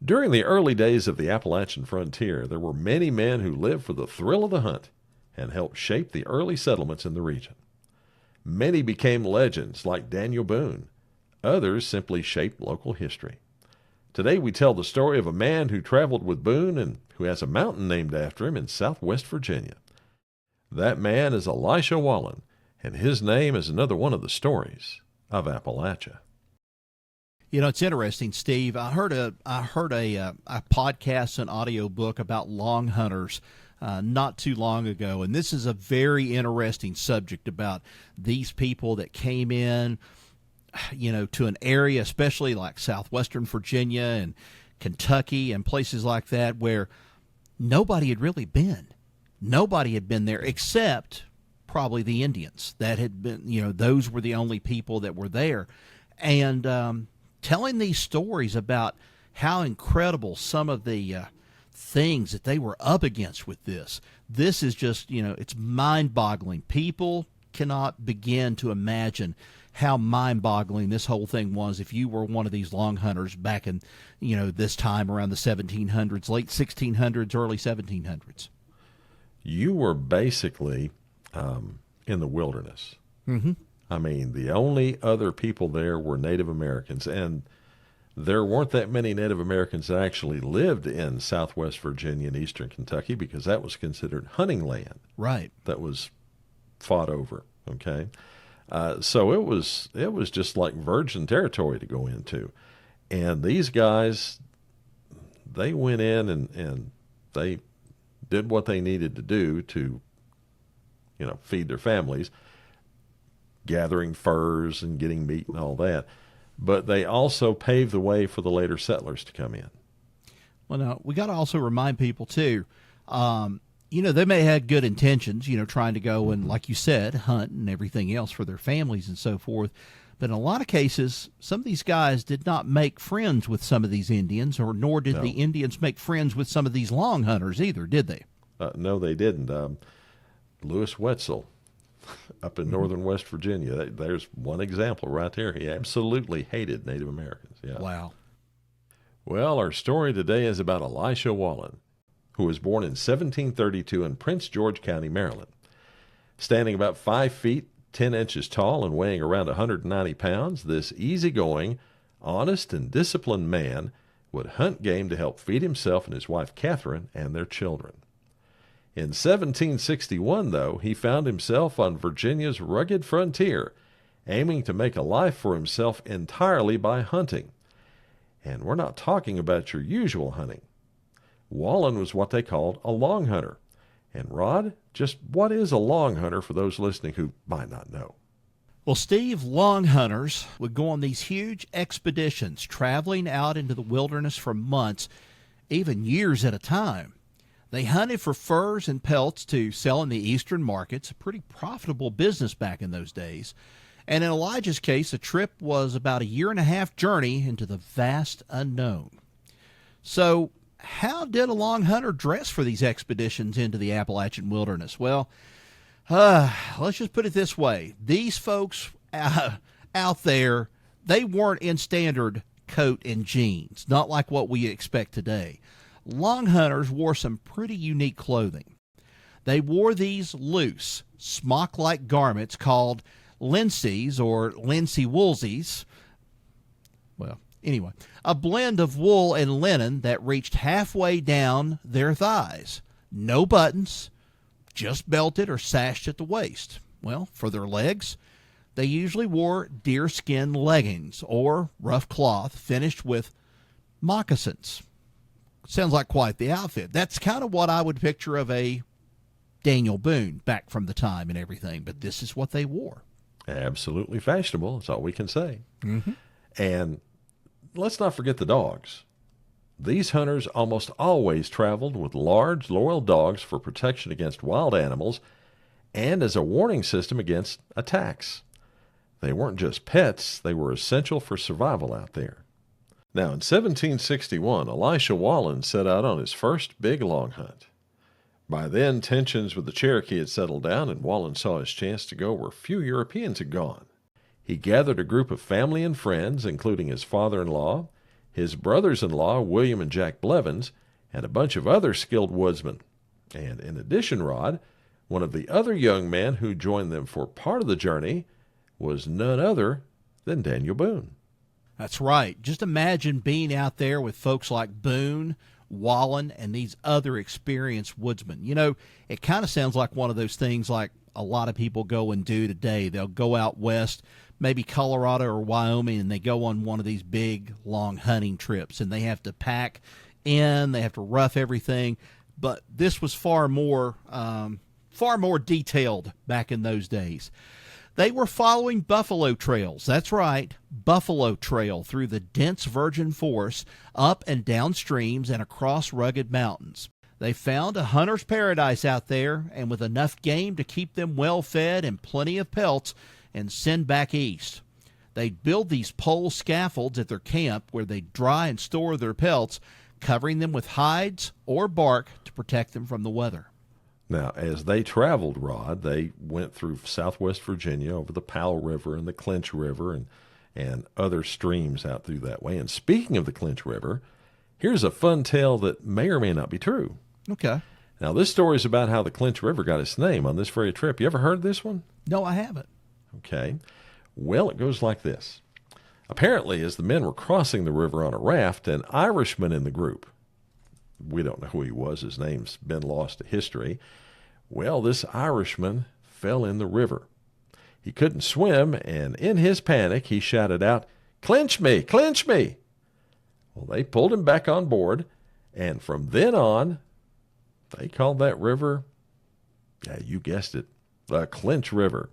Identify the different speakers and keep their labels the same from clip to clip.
Speaker 1: During the early days of the Appalachian frontier, there were many men who lived for the thrill of the hunt and helped shape the early settlements in the region. Many became legends like Daniel Boone. Others simply shaped local history. Today we tell the story of a man who traveled with Boone and who has a mountain named after him in southwest Virginia. That man is Elisha Wallen, and his name is another one of the stories of Appalachia.
Speaker 2: You know, it's interesting, Steve. I heard a podcast, an audio book about Longhunters not too long ago, and this is a very interesting subject about these people that came in, you know, to an area, especially like southwestern Virginia and Kentucky and places like that, where nobody had really been. Nobody had been there except probably the Indians that had been, you know, those were the only people that were there. And telling these stories about how incredible some of the things that they were up against with this. This is just, you know, it's mind-boggling. People cannot begin to imagine how mind-boggling this whole thing was if you were one of these long hunters back in, you know, this time around the 1700s, late 1600s, early 1700s.
Speaker 1: You were basically in the wilderness.
Speaker 2: Mm-hmm.
Speaker 1: I mean, the only other people there were Native Americans, and there weren't that many Native Americans that actually lived in southwest Virginia and eastern Kentucky because that was considered hunting land.
Speaker 2: Right.
Speaker 1: That was fought over, okay? So it was just like virgin territory to go into. And these guys, they went in and they did what they needed to do to, you know, feed their families, gathering furs and getting meat and all that. But they also paved the way for the later settlers to come in.
Speaker 2: Well, now, we got to also remind people, too, you know, they may have had good intentions, you know, trying to go and, like you said, hunt and everything else for their families and so forth. But in a lot of cases, some of these guys did not make friends with some of these Indians, or nor did the Indians make friends with some of these long hunters either, did they?
Speaker 1: No, they didn't. Lewis Wetzel up in northern West Virginia, there's one example right there. He absolutely hated Native Americans. Yeah.
Speaker 2: Wow.
Speaker 1: Well, our story today is about Elisha Wallen, who was born in 1732 in Prince George County, Maryland. Standing about 5 feet, 10 inches tall and weighing around 190 pounds, this easygoing, honest, and disciplined man would hunt game to help feed himself and his wife Catherine and their children. In 1761, though, he found himself on Virginia's rugged frontier, aiming to make a life for himself entirely by hunting. And we're not talking about your usual hunting. Wallen was what they called a long hunter. And Rod, just what is a long hunter for those listening who might not know?
Speaker 2: Well, Steve, long hunters would go on these huge expeditions, traveling out into the wilderness for months, even years at a time. They hunted for furs and pelts to sell in the eastern markets, a pretty profitable business back in those days. And in Elijah's case, the trip was about a 1.5-year journey into the vast unknown. So how did a long hunter dress for these expeditions into the Appalachian wilderness? Well, let's just put it this way. These folks out there, they weren't in standard coat and jeans, not like what we expect today. Long hunters wore some pretty unique clothing. They wore these loose, smock-like garments called linseys or linsey woolsies. Well, anyway, a blend of wool and linen that reached halfway down their thighs. No buttons, just belted or sashed at the waist. Well, for their legs, they usually wore deerskin leggings or rough cloth finished with moccasins. Sounds like quite the outfit. That's kind of what I would picture of a Daniel Boone back from the time and everything, but this is what they wore.
Speaker 1: Absolutely fashionable, that's all we can say.
Speaker 2: Mm-hmm.
Speaker 1: And let's not forget the dogs. These hunters almost always traveled with large, loyal dogs for protection against wild animals and as a warning system against attacks. They weren't just pets, they were essential for survival out there. Now, in 1761, Elisha Wallen set out on his first big long hunt. By then, tensions with the Cherokee had settled down, and Wallen saw his chance to go where few Europeans had gone. He gathered a group of family and friends, including his father-in-law, his brothers-in-law, William and Jack Blevins, and a bunch of other skilled woodsmen. And in addition, Rod, one of the other young men who joined them for part of the journey was none other than Daniel Boone.
Speaker 2: That's right. Just imagine being out there with folks like Boone, Wallen, and these other experienced woodsmen. You know, it kind of sounds like one of those things like a lot of people go and do today. They'll go out west, maybe Colorado or Wyoming, and they go on one of these big, long hunting trips, and they have to pack in, they have to rough everything. But this was far more detailed back in those days. They were following buffalo trails. That's right, buffalo trail through the dense virgin forest, up and down streams and across rugged mountains. They found a hunter's paradise out there, and with enough game to keep them well fed and plenty of pelts, and send back east. They'd build these pole scaffolds at their camp where they'd dry and store their pelts, covering them with hides or bark to protect them from the weather.
Speaker 1: Now, as they traveled, Rod, they went through southwest Virginia over the Powell River and the Clinch River and other streams out through that way. And speaking of the Clinch River, here's a fun tale that may or may not be true.
Speaker 2: Okay.
Speaker 1: Now, this story is about how the Clinch River got its name on this very trip. You ever heard this one?
Speaker 2: No, I haven't.
Speaker 1: Okay. Well, it goes like this. Apparently, as the men were crossing the river on a raft, an Irishman in the group, we don't know who he was, his name's been lost to history. Well, this Irishman fell in the river. He couldn't swim, and in his panic, he shouted out, "Clinch me! Clinch me!" Well, they pulled him back on board, and from then on, they called that river, yeah, you guessed it, the Clinch River.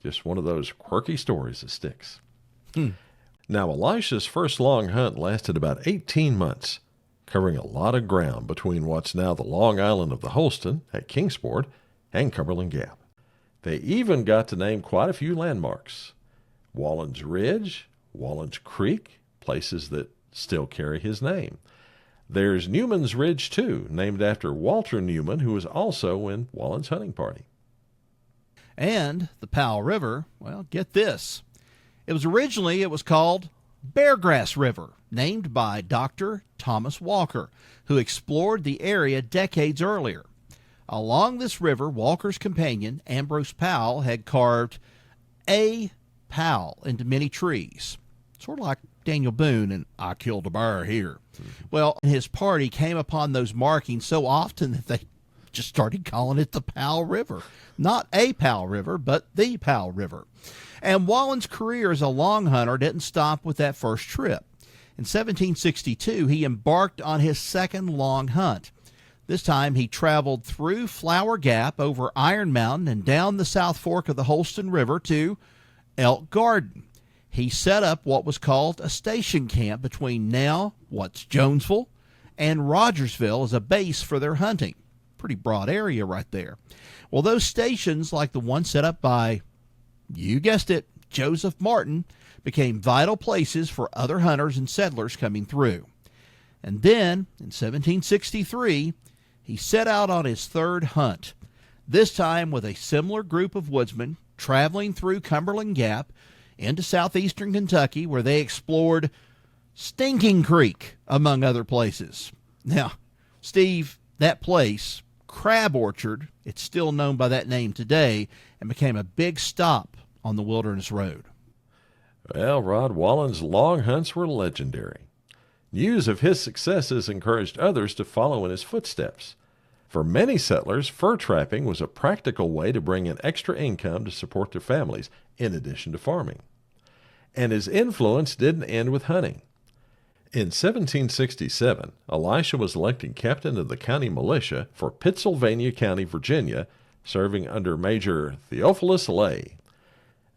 Speaker 1: Just one of those quirky stories that sticks. Now, Elisha's first long hunt lasted about 18 months, covering a lot of ground between what's now the Long Island of the Holston at Kingsport and Cumberland Gap. They even got to name quite a few landmarks. Wallen's Ridge, Wallen's Creek, places that still carry his name. There's Newman's Ridge, too, named after Walter Newman, who was also in Wallen's hunting party.
Speaker 2: And the Powell River, well, get this. It was called Beargrass River, named by Dr. Thomas Walker, who explored the area decades earlier. Along this river, Walker's companion, Ambrose Powell, had carved A. Powell into many trees, sort of like Daniel Boone and I Killed a Bear Here. Well, his party came upon those markings so often that they just started calling it the Powell River. Not a Powell River, but the Powell River. And Wallen's career as a long hunter didn't stop with that first trip. In 1762, he embarked on his second long hunt. This time he traveled through Flower Gap, over Iron Mountain, and down the South Fork of the Holston River to Elk Garden. He set up what was called a station camp between now what's Jonesville and Rogersville as a base for their hunting. Pretty broad area right there. Well, those stations, like the one set up by, you guessed it, Joseph Martin, became vital places for other hunters and settlers coming through. And then, in 1763, he set out on his third hunt, this time with a similar group of woodsmen traveling through Cumberland Gap into southeastern Kentucky, where they explored Stinking Creek, among other places. Now, Steve, that place, Crab Orchard, it's still known by that name today, and became a big stop on the Wilderness Road.
Speaker 1: Well, Rod, Wallen's long hunts were legendary. News of his successes encouraged others to follow in his footsteps. For many settlers, fur trapping was a practical way to bring in extra income to support their families, in addition to farming. And his influence didn't end with hunting. In 1767, Elisha was elected captain of the county militia for Pittsylvania County, Virginia, serving under Major Theophilus Lay.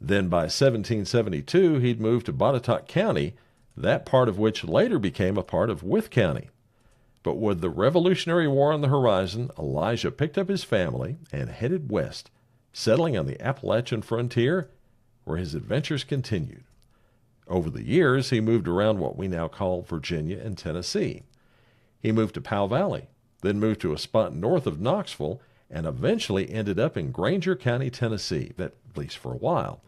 Speaker 1: Then by 1772, he'd moved to Botetourt County, that part of which later became a part of Wythe County. But with the Revolutionary War on the horizon, Elisha picked up his family and headed west, settling on the Appalachian frontier, where his adventures continued. Over the years, he moved around what we now call Virginia and Tennessee. He moved to Powell Valley, then moved to a spot north of Knoxville, and eventually ended up in Granger County, Tennessee, at least for a while.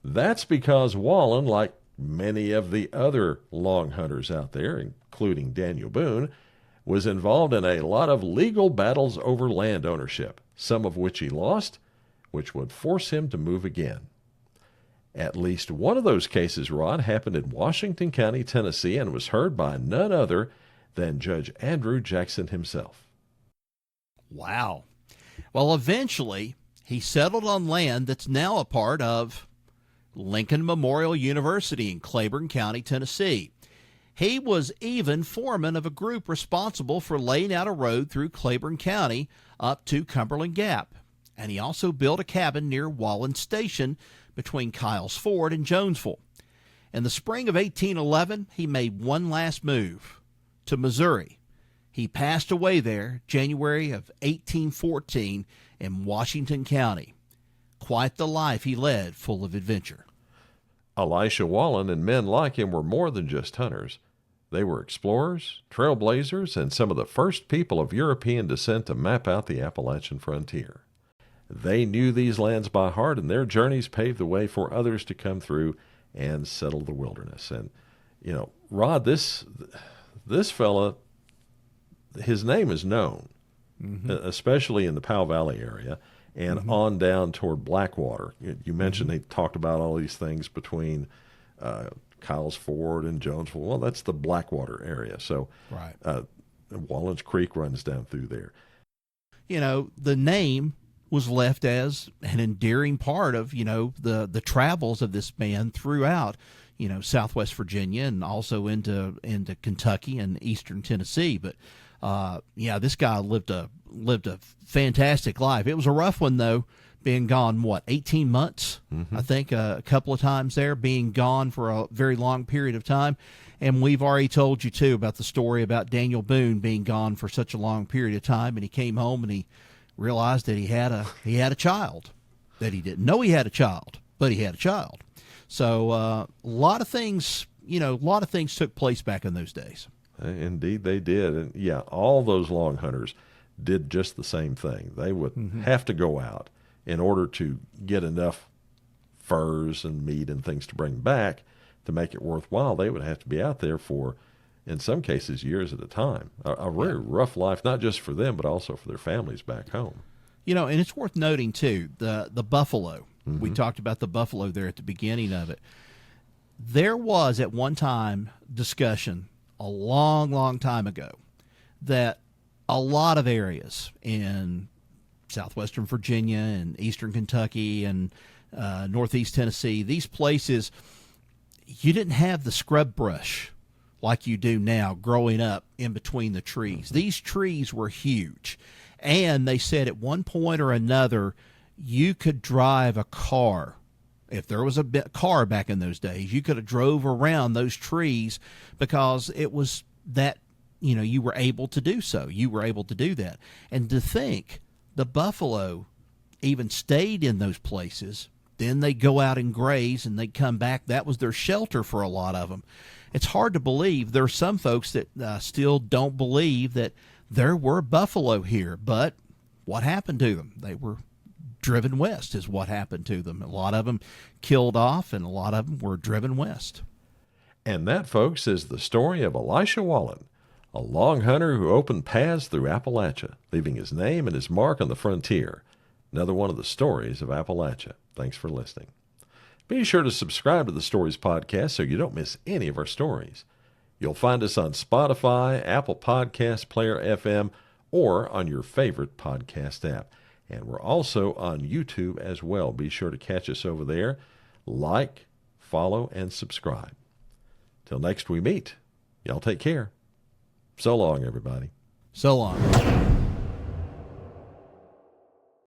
Speaker 1: That's because Wallen, like many of the other long hunters out there, including Daniel Boone, was involved in a lot of legal battles over land ownership, some of which he lost, which would force him to move again. At least one of those cases, Rod, happened in Washington County, Tennessee, and was heard by none other than Judge Andrew Jackson himself.
Speaker 2: Wow. Well, eventually, he settled on land that's now a part of Lincoln Memorial University in Claiborne County, Tennessee. He was even foreman of a group responsible for laying out a road through Claiborne County up to Cumberland Gap. And he also built a cabin near Wallen Station between Kyle's Ford and Jonesville. In the spring of 1811, he made one last move to Missouri. He passed away there January of 1814 in Washington County. Quite the life he led, full of adventure.
Speaker 1: Elisha Wallen and men like him were more than just hunters. They were explorers, trailblazers, and some of the first people of European descent to map out the Appalachian frontier. They knew these lands by heart, and their journeys paved the way for others to come through and settle the wilderness. And, Rod, this fella, his name is known, especially in the Powell Valley area and on down toward Blackwater. You mentioned he talked about all these things between Kyle's Ford and Jonesville. Well, that's the Blackwater area. So
Speaker 2: right.
Speaker 1: Wallen's Creek runs down through there.
Speaker 2: The name was left as an endearing part of, the travels of this man throughout, Southwest Virginia and also into Kentucky and eastern Tennessee. But, this guy lived a fantastic life. It was a rough one, though, being gone, 18 months, I think, a couple of times there, being gone for a very long period of time. And we've already told you, too, about the story about Daniel Boone being gone for such a long period of time, and he came home and he realized that he had a child, that he didn't know he had a child, but he had a child. So a lot of things took place back in those days.
Speaker 1: Indeed they did. And all those long hunters did just the same thing. They would have to go out in order to get enough furs and meat and things to bring back to make it worthwhile. They would have to be out there for, in some cases, years at a time. A very rough life, not just for them, but also for their families back home.
Speaker 2: And it's worth noting, too, the buffalo. We talked about the buffalo there at the beginning of it. There was, at one time, discussion a long, long time ago that a lot of areas in southwestern Virginia and eastern Kentucky and northeast Tennessee, these places, you didn't have the scrub brush like you do now growing up in between the trees. These trees were huge. And they said at one point or another, you could drive a car. If there was a car back in those days, you could have drove around those trees because it was that, you were able to do so. You were able to do that. And to think the buffalo even stayed in those places, then they'd go out and graze and they'd come back. That was their shelter for a lot of them. It's hard to believe. There are some folks that still don't believe that there were buffalo here, but what happened to them? They were driven west is what happened to them. A lot of them killed off, and a lot of them were driven west.
Speaker 1: And that, folks, is the story of Elisha Wallen, a long hunter who opened paths through Appalachia, leaving his name and his mark on the frontier. Another one of the stories of Appalachia. Thanks for listening. Be sure to subscribe to the Stories Podcast so you don't miss any of our stories. You'll find us on Spotify, Apple Podcast Player FM, or on your favorite podcast app. And we're also on YouTube as well. Be sure to catch us over there. Like, follow, and subscribe. Till next we meet, y'all take care. So long, everybody.
Speaker 2: So long.